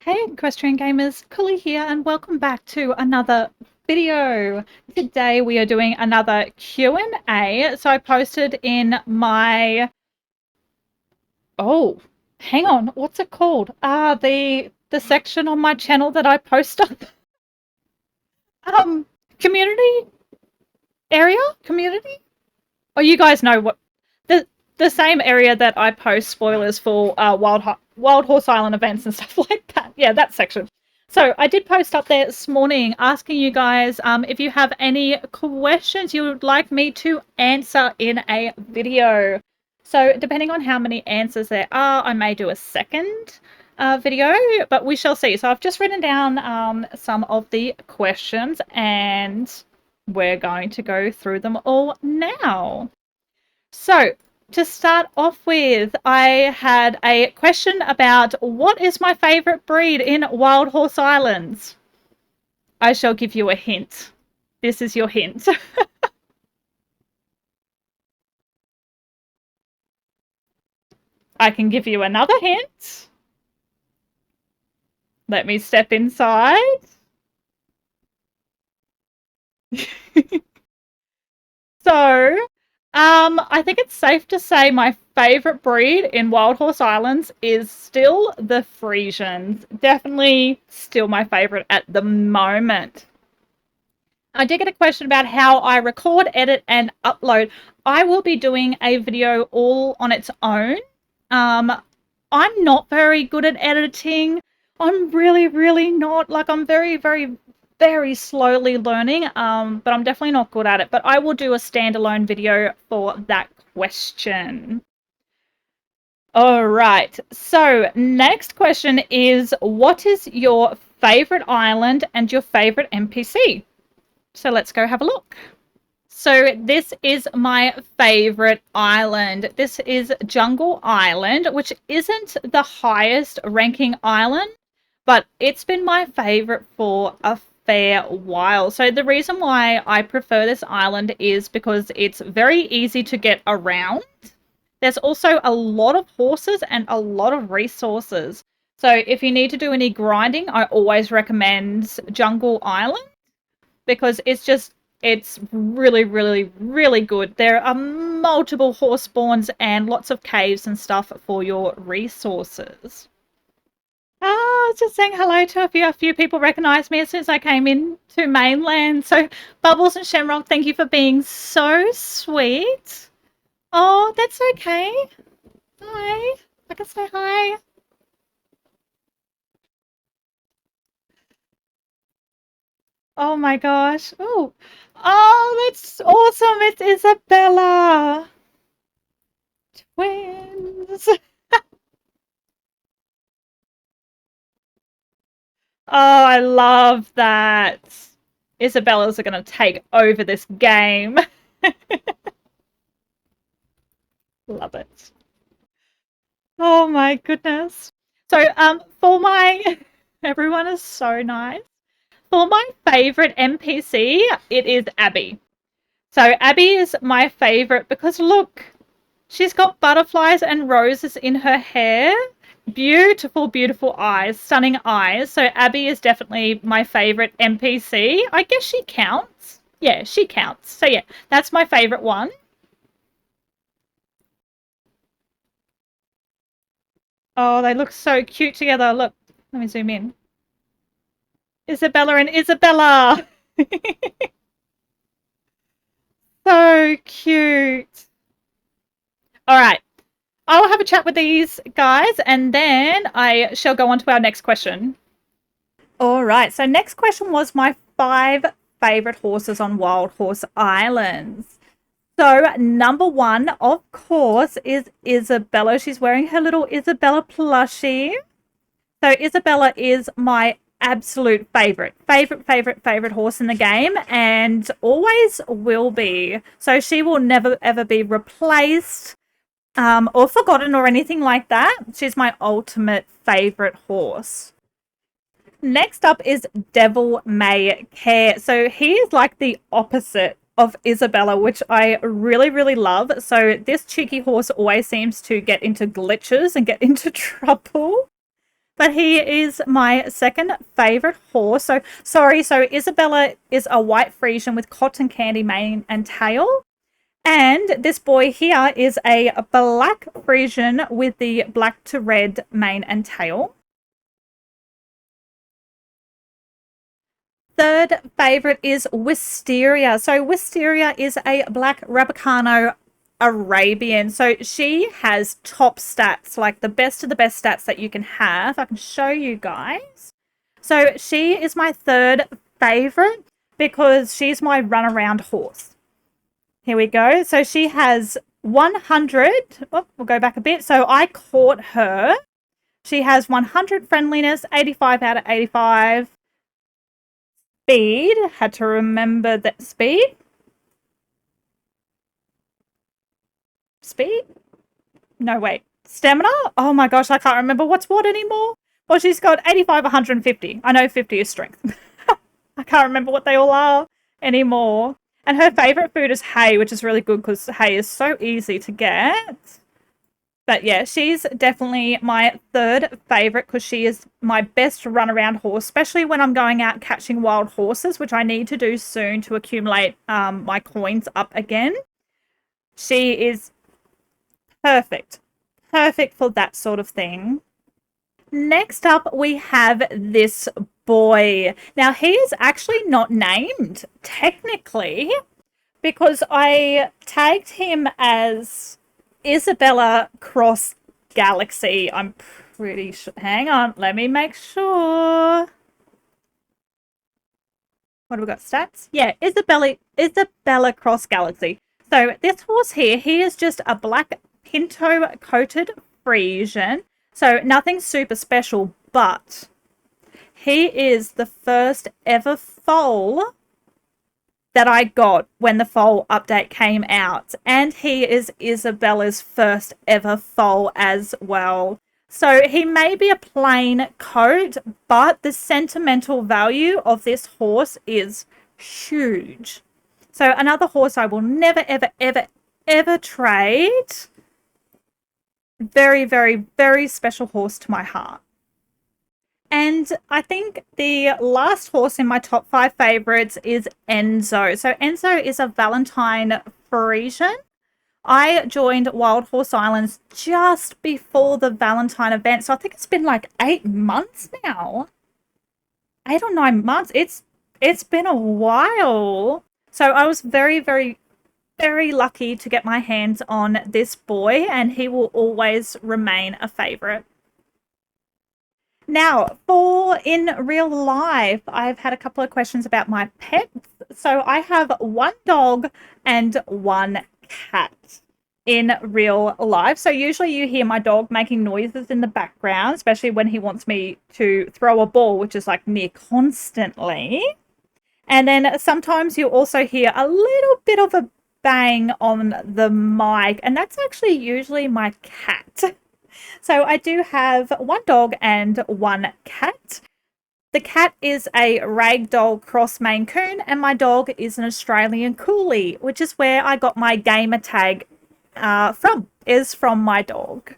Hey Equestrian Gamers, Koolie here and welcome back to another video. Today we are doing another Q&A. So I posted in my... Oh, hang on, what's it called? The section on my channel that I post on. Community area? Community? Oh, you guys know what... The same area that I post spoilers for Wild Horse Island events and stuff like that. Yeah, that section. So I did post up there this morning asking you guys if you have any questions you would like me to answer in a video. So depending on how many answers there are, I may do a second video, but we shall see. So I've just written down some of the questions and we're going to go through them all now. So to start off with, I had a question about what is my favourite breed in Wild Horse Islands? I shall give you a hint. This is your hint. I can give you another hint. Let me step inside. So, I think it's safe to say my favourite breed in Wild Horse Islands is still the Frisians. Definitely still my favourite at the moment. I did get a question about how I record, edit, and upload. I will be doing a video all on its own. I'm not very good at editing. I'm really not. Like, I'm very slowly learning, but I'm definitely not good at it. But I will do a standalone video for that question. All right. So next question is, what is your favorite island and your favorite NPC? So let's go have a look. So this is my favorite island. This is Jungle Island, which isn't the highest ranking island, but it's been my favorite for a fair while. So the reason why I prefer this island is because it's very easy to get around. There's also a lot of horses and a lot of resources. So if you need to do any grinding, I always recommend Jungle Island because it's really good. There are multiple horse spawns and lots of caves and stuff for your resources. Just saying hello to a few people recognized me as soon as I came in to mainland. So Bubbles and Shamrock, thank you for being so sweet. Oh, that's okay. Hi. I can say hi. Oh my gosh. Oh, that's awesome. It's Isabella. Twins. Oh, I love that. Isabella's are going to take over this game. Love it. Oh my goodness. So, for my everyone is so nice. For my favorite NPC, it is Abby. So Abby is my favorite because look, she's got butterflies and roses in her hair. Beautiful eyes, stunning eyes. So Abby is definitely my favorite NPC. I guess she counts. Yeah, she counts. So yeah, that's my favorite one. Oh, they look so cute together. Look, let me zoom in. Isabella and Isabella. So cute. All right. I'll have a chat with these guys and then I shall go on to our next question. All right. So next question was my 5 favorite horses on Wild Horse Islands. So number 1, of course, is Isabella. She's wearing her little Isabella plushie. So Isabella is my absolute favorite horse in the game and always will be. So she will never ever be replaced or forgotten or anything like that. She's my ultimate favorite horse. Next up is Devil May Care. So he is like the opposite of Isabella, which I really love. So this cheeky horse always seems to get into glitches and get into trouble. But he is my second favorite horse. So, sorry, so Isabella is a white Frisian with cotton candy mane and tail. And this boy here is a black Frisian with the black to red mane and tail. Third favorite is Wisteria. So Wisteria is a black Rabicano Arabian. So she has top stats, like the best of the best stats that you can have. I can show you guys. So she is my third favorite because she's my runaround horse. Here we go. So she has 100. Oh, we'll go back a bit. So I caught her. She has 100 friendliness, 85 out of 85. Speed. Had to remember that speed. Speed? No, wait. Stamina? Oh my gosh, I can't remember what's what anymore. Well, she's got 85, 150. I know 50 is strength. I can't remember what they all are anymore. And her favourite food is hay, which is really good because hay is so easy to get. But yeah, she's definitely my third favourite because she is my best runaround horse, especially when I'm going out catching wild horses, which I need to do soon to accumulate my coins up again. She is perfect. Perfect for that sort of thing. Next up, we have this boy. Now, he is actually not named, technically, because I tagged him as Isabella Cross Galaxy. I'm pretty sure. Hang on, let me make sure. What have we got? Stats? Yeah, Isabella Cross Galaxy. So this horse here, he is just a black pinto-coated Frisian. So nothing super special, but he is the first ever foal that I got when the foal update came out. And he is Isabella's first ever foal as well. So he may be a plain coat, but the sentimental value of this horse is huge. So another horse I will never, ever, ever, ever trade. Very, very, very special horse to my heart. And I think the last horse in my top 5 favorites is Enzo. So Enzo is a Valentine Frisian. I joined Wild Horse Islands just before the Valentine event. So I think it's been like 8 months now. 8 or 9 months. It's been a while. So I was very, very, very lucky to get my hands on this boy, and he will always remain a favorite. Now, for in real life, I've had a couple of questions about my pets. So I have 1 dog and 1 cat in real life. So usually you hear my dog making noises in the background, especially when he wants me to throw a ball, which is like near constantly. And then sometimes you also hear a little bit of a bang on the mic, and that's actually usually my cat. So I do have 1 dog and 1 cat. The cat is a ragdoll cross Maine Coon, and my dog is an Australian Koolie, which is where I got my gamer tag from my dog.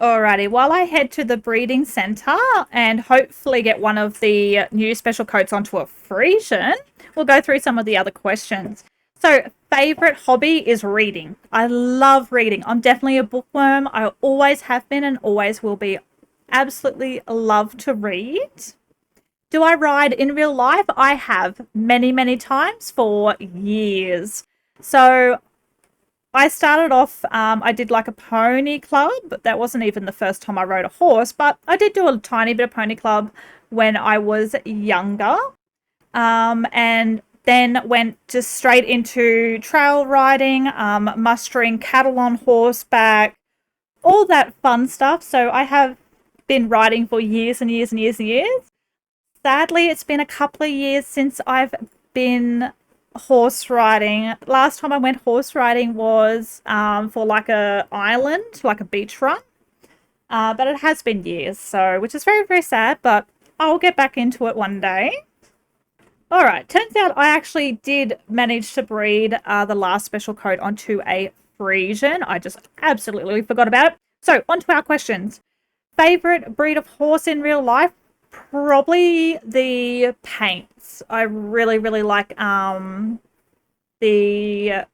Alrighty, while I head to the breeding centre and hopefully get one of the new special coats onto a Frisian, we'll go through some of the other questions. So, favourite hobby is reading. I love reading. I'm definitely a bookworm. I always have been and always will be. Absolutely love to read. Do I ride in real life? I have many, many times for years. So I started off, I did like a pony club. That wasn't even the first time I rode a horse, but I did do a tiny bit of pony club when I was younger. And then went just straight into trail riding, mustering cattle on horseback, all that fun stuff. So I have been riding for years and years and years and years. Sadly, it's been a couple of years since I've been horse riding. Last time I went horse riding was for like a island, like a beach run. But it has been years, so which is very, very sad, but I'll get back into it one day. Alright, turns out I actually did manage to breed the last special coat onto a Frisian. I just absolutely forgot about it. So, on to our questions. Favorite breed of horse in real life? Probably the paints. I really, really like the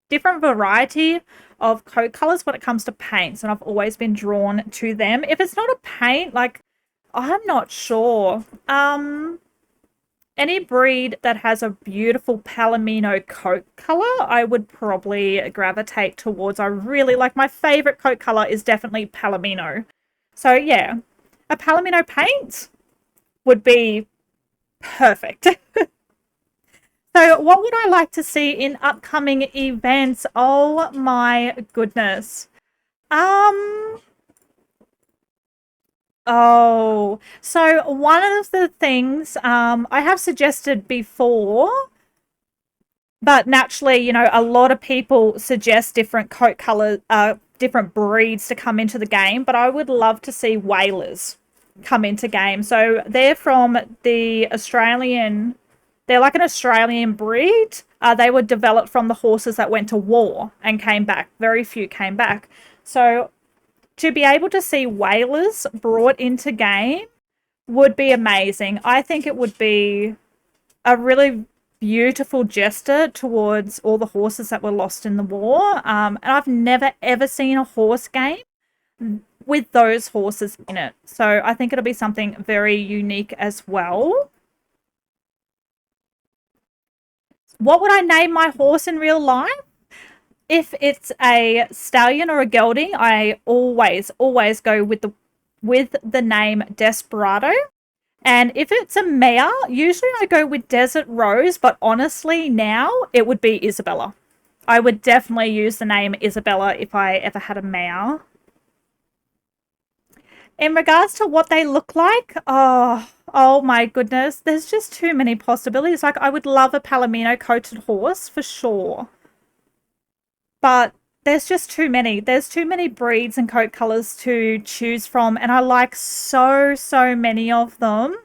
different variety of coat colors when it comes to paints, and I've always been drawn to them. If it's not a paint, like I'm not sure. Any breed that has a beautiful Palomino coat color, I would probably gravitate towards. I really like, my favorite coat color is definitely Palomino. So yeah, a Palomino paint would be perfect. So what would I like to see in upcoming events? Oh my goodness. Um oh, so one of the things I have suggested before, but naturally, you know, a lot of people suggest different coat color, different breeds to come into the game, but I would love to see whalers come into game. So they're from the Australian, they're like an Australian breed. They were developed from the horses that went to war and came back. Very few came back. So to be able to see whalers brought into game would be amazing. I think it would be a really beautiful gesture towards all the horses that were lost in the war. And I've never ever seen a horse game with those horses in it. So I think it'll be something very unique as well. What would I name my horse in real life? If it's a stallion or a gelding, I always go with the name Desperado. And if it's a mare, usually I go with Desert Rose, but honestly now it would be Isabella. I would definitely use the name Isabella if I ever had a mare. In regards to what they look like, oh my goodness, there's just too many possibilities. Like, I would love a Palomino coated horse for sure. But there's just too many. There's too many breeds and coat colors to choose from, and I like so many of them.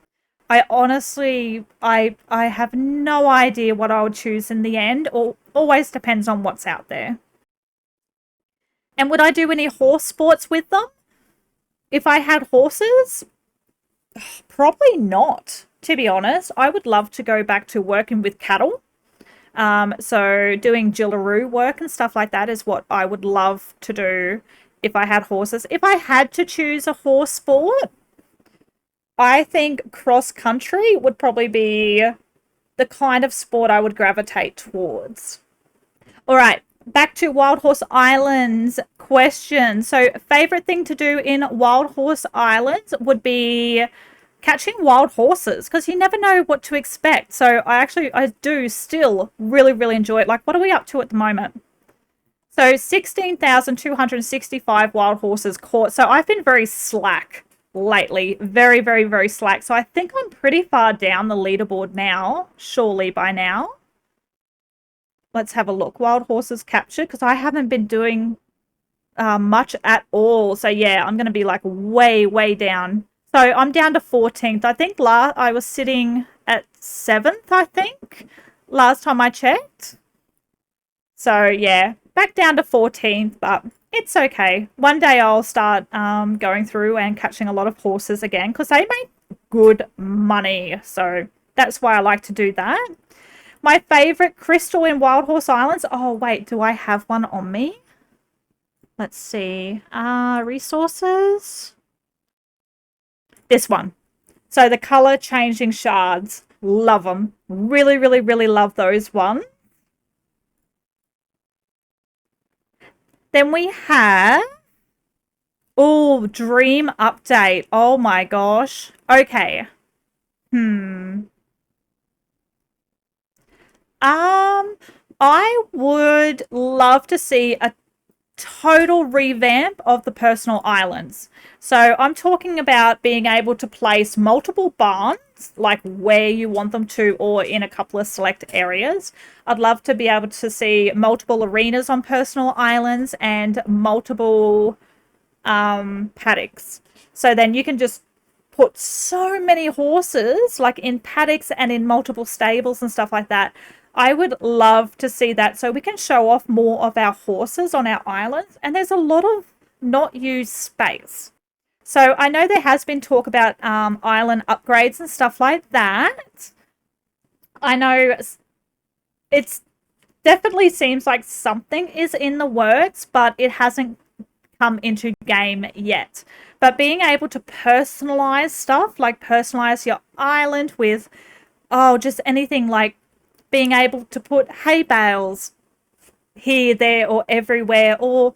I honestly, I have no idea what I would choose in the end. Or always depends on what's out there. And would I do any horse sports with them? If I had horses, probably not. To be honest, I would love to go back to working with cattle. So doing Jillaroo work and stuff like that is what I would love to do if I had horses. If I had to choose a horse sport, I think cross country would probably be the kind of sport I would gravitate towards. All right, back to Wild Horse Islands question. So, favorite thing to do in Wild Horse Islands would be catching wild horses, because you never know what to expect. So I do still really enjoy it. Like, what are we up to at the moment? So 16,265 wild horses caught. So I've been very slack lately. Very slack. So I think I'm pretty far down the leaderboard now. Surely by now. Let's have a look. Wild horses captured, because I haven't been doing much at all. So yeah, I'm going to be like way down. So I'm down to 14th. I think I was sitting at 7th, I think, last time I checked. So yeah, back down to 14th, but it's okay. One day I'll start going through and catching a lot of horses again, because they make good money. So that's why I like to do that. My favorite crystal in Wild Horse Islands. Oh, wait, do I have one on me? Let's see. Resources. This one. So the color changing shards. Love them. Really love those ones. Then we have... Oh, dream update. Oh my gosh. Okay. I would love to see a total revamp of the personal islands. So I'm talking about being able to place multiple barns, like where you want them to, or in a couple of select areas. I'd love to be able to see multiple arenas on personal islands and multiple paddocks. So then you can just put so many horses, like in paddocks and in multiple stables and stuff like that. I would love to see that, so we can show off more of our horses on our islands. And there's a lot of not used space. So I know there has been talk about island upgrades and stuff like that. I know it's definitely seems like something is in the works, but it hasn't come into game yet. But being able to personalize stuff, like personalize your island with, oh, just anything like being able to put hay bales here, there, or everywhere, or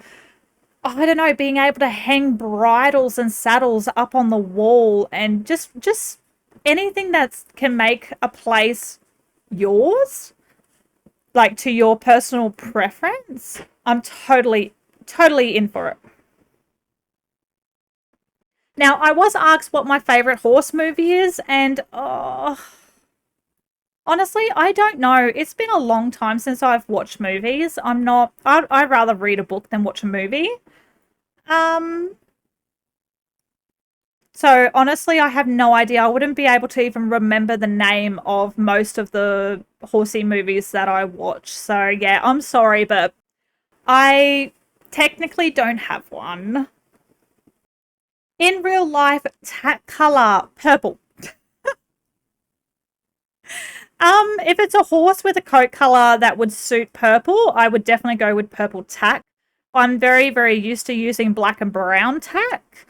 I don't know, being able to hang bridles and saddles up on the wall, and just anything that can make a place yours, like to your personal preference. I'm totally in for it. Now, I was asked what my favorite horse movie is, and honestly, I don't know. It's been a long time since I've watched movies. I'd rather read a book than watch a movie. Um, so honestly, I have no idea. I wouldn't be able to even remember the name of most of the horsey movies that I watch. So yeah, I'm sorry, but I technically don't have one. In real life, color purple. If it's a horse with a coat color that would suit purple, I would definitely go with purple tack. I'm very used to using black and brown tack,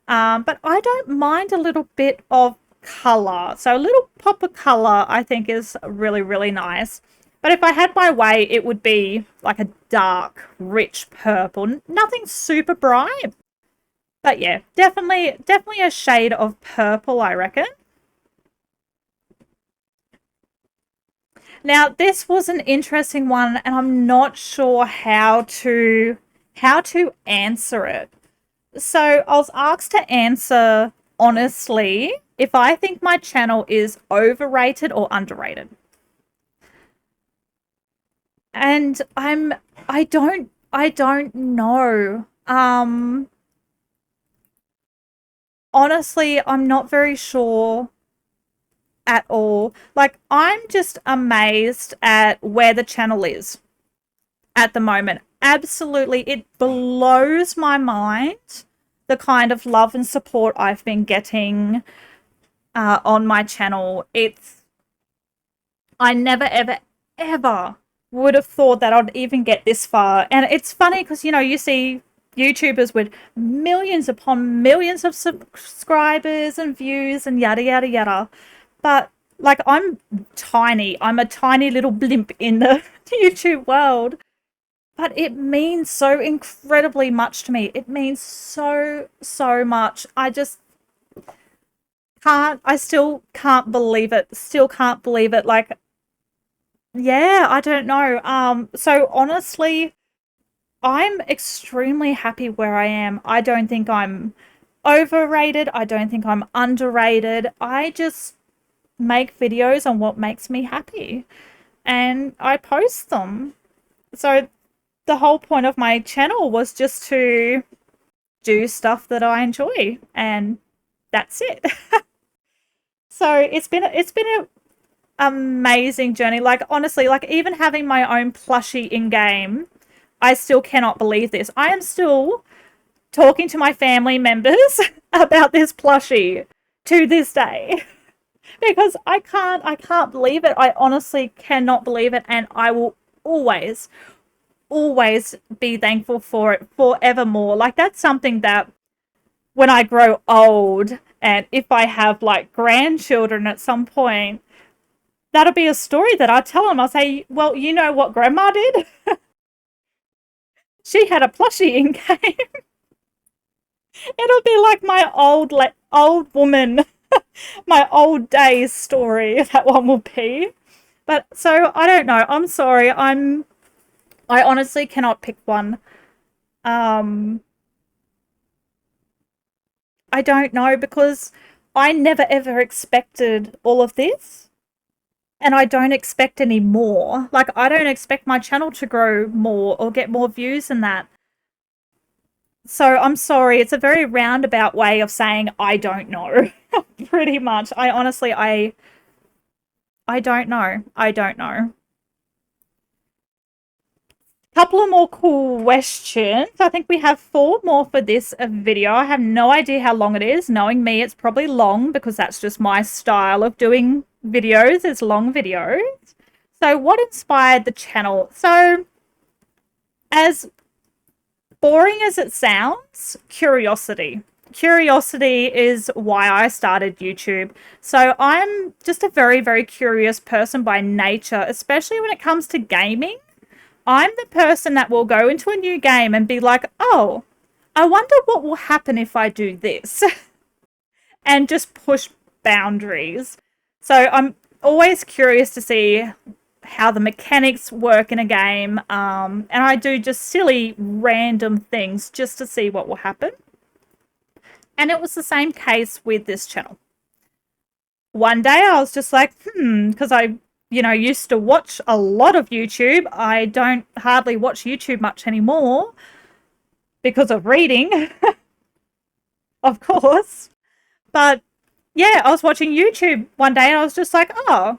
but I don't mind a little bit of color. So a little pop of color, I think, is really nice. But if I had my way, it would be like a dark, rich purple. Nothing super bright, but yeah, definitely a shade of purple, I reckon. Now, this was an interesting one, and I'm not sure how to answer it. So, I was asked to answer honestly if I think my channel is overrated or underrated. And I don't know. Honestly, I'm not very sure at all. Like, I'm just amazed at where the channel is at the moment. Absolutely, it blows my mind the kind of love and support I've been getting on my channel. I never, ever would have thought that I'd even get this far. And it's funny because, you see YouTubers with millions upon millions of subscribers and views and yada, yada, yada. But like, I'm tiny. I'm a tiny little blimp in the YouTube world. But it means so incredibly much to me. It means so much. I still can't believe it. Still can't believe it. Like, yeah, I don't know. So honestly, I'm extremely happy where I am. I don't think I'm overrated. I don't think I'm underrated. I just make videos on what makes me happy and I post them. So the whole point of my channel was just to do stuff that I enjoy, and that's it. So it's been a amazing journey. Like, honestly, like, even having my own plushie in game, I still cannot believe this. I am still talking to my family members about this plushie to this day because I can't believe it. I honestly cannot believe it, and I will always be thankful for it forevermore. Like, that's something that when I grow old and if I have like grandchildren at some point, that'll be a story that I tell them. I'll say, well, you know what grandma did? She had a plushie in game. It'll be like my old woman, my old days story. That one will be. But so I don't know. I'm sorry. I honestly cannot pick one. Um, I don't know because I never ever expected all of this. And I don't expect any more. Like, I don't expect my channel to grow more or get more views than that. So I'm sorry, it's a very roundabout way of saying I don't know. Pretty much. I honestly I don't know. I don't know. couple of more questions. I think we have 4 more for this video. I have no idea how long it is. Knowing me, it's probably long because that's just my style of doing videos, is long videos. So what inspired the channel? So as boring as it sounds, curiosity. Curiosity is why I started YouTube. So I'm just a very, very curious person by nature, especially when it comes to gaming. I'm the person that will go into a new game and be like, oh, I wonder what will happen if I do this. And just push boundaries. So I'm always curious to see how the mechanics work in a game. And I do just silly, random things just to see what will happen. And it was the same case with this channel. One day I was just like, because I used to watch a lot of YouTube. I don't hardly watch YouTube much anymore because of reading, of course. But yeah, I was watching YouTube one day and I was just like, oh,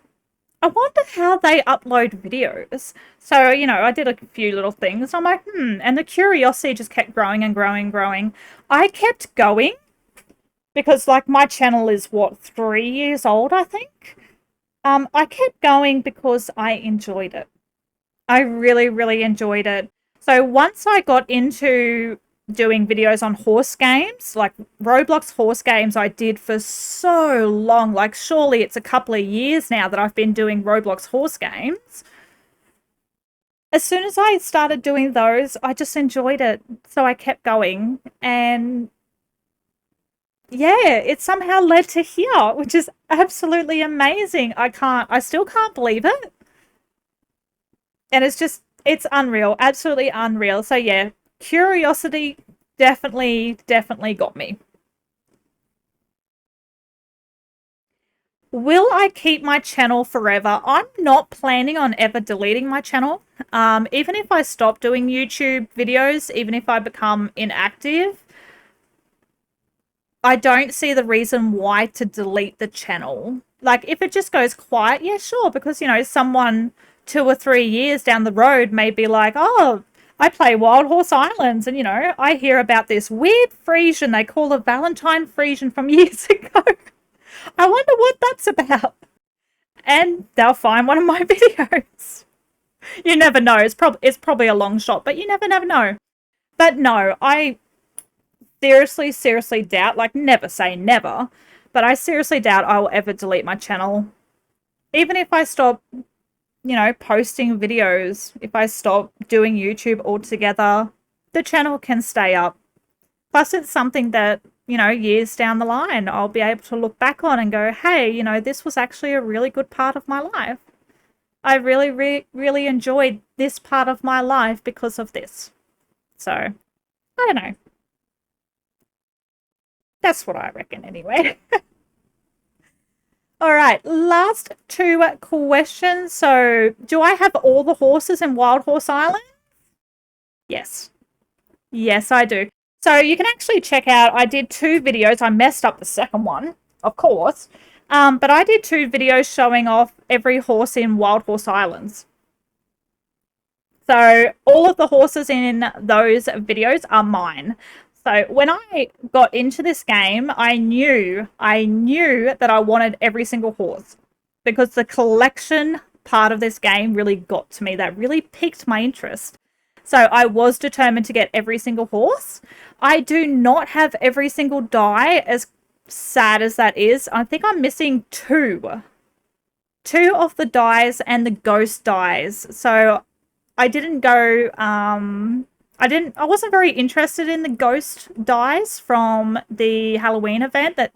I wonder how they upload videos. So, I did a few little things. I'm like, and the curiosity just kept growing and growing and growing. I kept going because, like, my channel is, 3 years old, I think? I kept going because I enjoyed it. I really, really enjoyed it. So once I got into doing videos on horse games, like Roblox horse games, I did for so long. Like, surely it's a couple of years now that I've been doing Roblox horse games. As soon as I started doing those, I just enjoyed it. So I kept going. And yeah, it somehow led to here, which is absolutely amazing. I still can't believe it. And it's unreal, absolutely unreal. So yeah, curiosity definitely got me. Will I keep my channel forever? I'm not planning on ever deleting my channel. Even if I stop doing YouTube videos, even if I become inactive, I don't see the reason why to delete the channel. Like, if it just goes quiet, yeah, sure, because, someone 2 or 3 years down the road may be like, oh, I play Wild Horse Islands, and, I hear about this weird Frisian they call a Valentine Frisian from years ago. I wonder what that's about. And they'll find one of my videos. You never know. It's probably a long shot, but you never know. But no, I seriously doubt, like, never say never, but I seriously doubt I will ever delete my channel. Even if I stop, posting videos, if I stop doing YouTube altogether, the channel can stay up. Plus, it's something that, years down the line, I'll be able to look back on and go, hey, this was actually a really good part of my life. I really, really enjoyed this part of my life because of this. So, I don't know. That's what I reckon anyway. All right, last 2 questions. So, do I have all the horses in Wild Horse Island? Yes. Yes, I do. So, you can actually check out, I did 2 videos. I messed up the second one, of course. But I did 2 videos showing off every horse in Wild Horse Islands. So, all of the horses in those videos are mine. So when I got into this game, I knew that I wanted every single horse because the collection part of this game really got to me. That really piqued my interest. So I was determined to get every single horse. I do not have every single die, as sad as that is. I think I'm missing 2. 2 of the dies and the ghost dies. So I didn't go I wasn't very interested in the ghost dies from the Halloween event that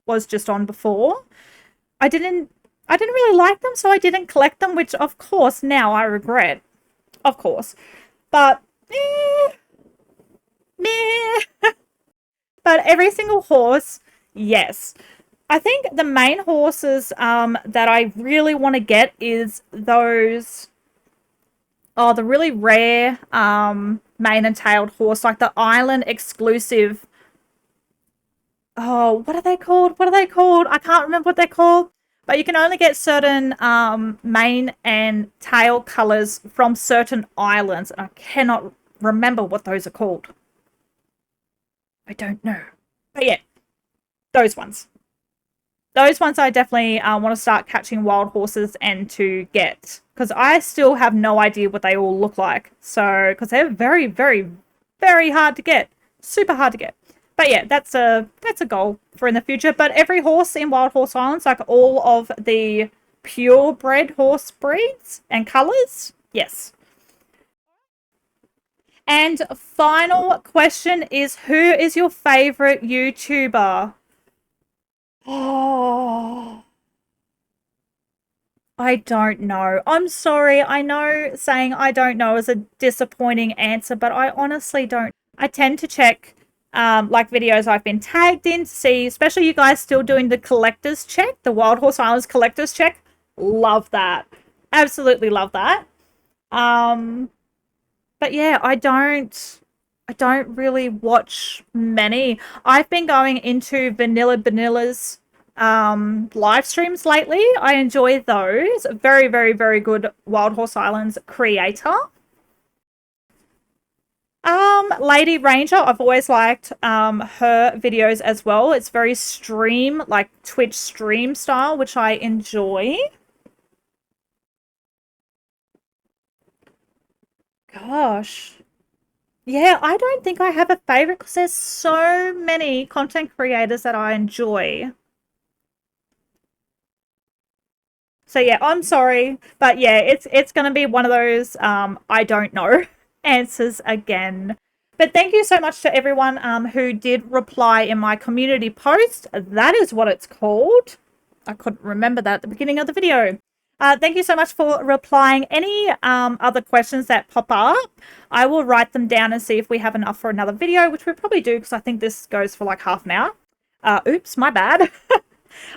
was just on before. I didn't really like them, so I didn't collect them, which of course now I regret. Of course. But meh. But every single horse, yes. I think the main horses that I really want to get is those the really rare mane and tailed horse, like the island exclusive. Oh, what are they called? I can't remember what they're called. But you can only get certain mane and tail colors from certain islands. And I cannot remember what those are called. I don't know. But yeah, those ones. Those ones I definitely want to start catching wild horses and to get. Because I still have no idea what they all look like. So, because they're very, very, very hard to get. Super hard to get. But yeah, that's a goal for in the future. But every horse in Wild Horse Islands, like all of the purebred horse breeds and colours, yes. And final question is, who is your favourite YouTuber? Oh, I don't know. I'm sorry. I know saying I don't know is a disappointing answer, but I honestly don't. I tend to check like videos I've been tagged in to see, especially you guys still doing the collector's check, the Wild Horse Islands collector's check. Love that. Absolutely love that. Um, but yeah, I don't really watch many. I've been going into Vanilla's live streams lately. I enjoy those. Very, very, very good Wild Horse Islands creator. Lady Ranger, I've always liked her videos as well. It's very stream, like Twitch stream style, which I enjoy. Gosh. Yeah, I don't think I have a favorite because there's so many content creators that I enjoy. So yeah, I'm sorry, but yeah, it's gonna be one of those I don't know answers again. But thank you so much to everyone who did reply in my community post. That is what it's called. I couldn't remember that at the beginning of the video. Thank you so much for replying. Any other questions that pop up, I will write them down and see if we have enough for another video, which we probably do because I think this goes for like half an hour. Oops, my bad.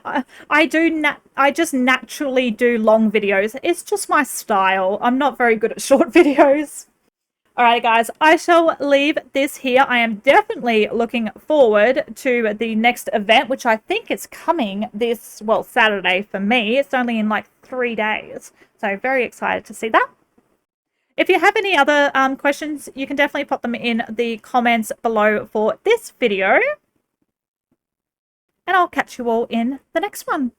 I just naturally do long videos. It's just my style. I'm not very good at short videos. Alright guys, I shall leave this here. I am definitely looking forward to the next event, which I think is coming this, well, Saturday for me. It's only in like 3 days. So very excited to see that. If you have any other questions, you can definitely pop them in the comments below for this video. And I'll catch you all in the next one.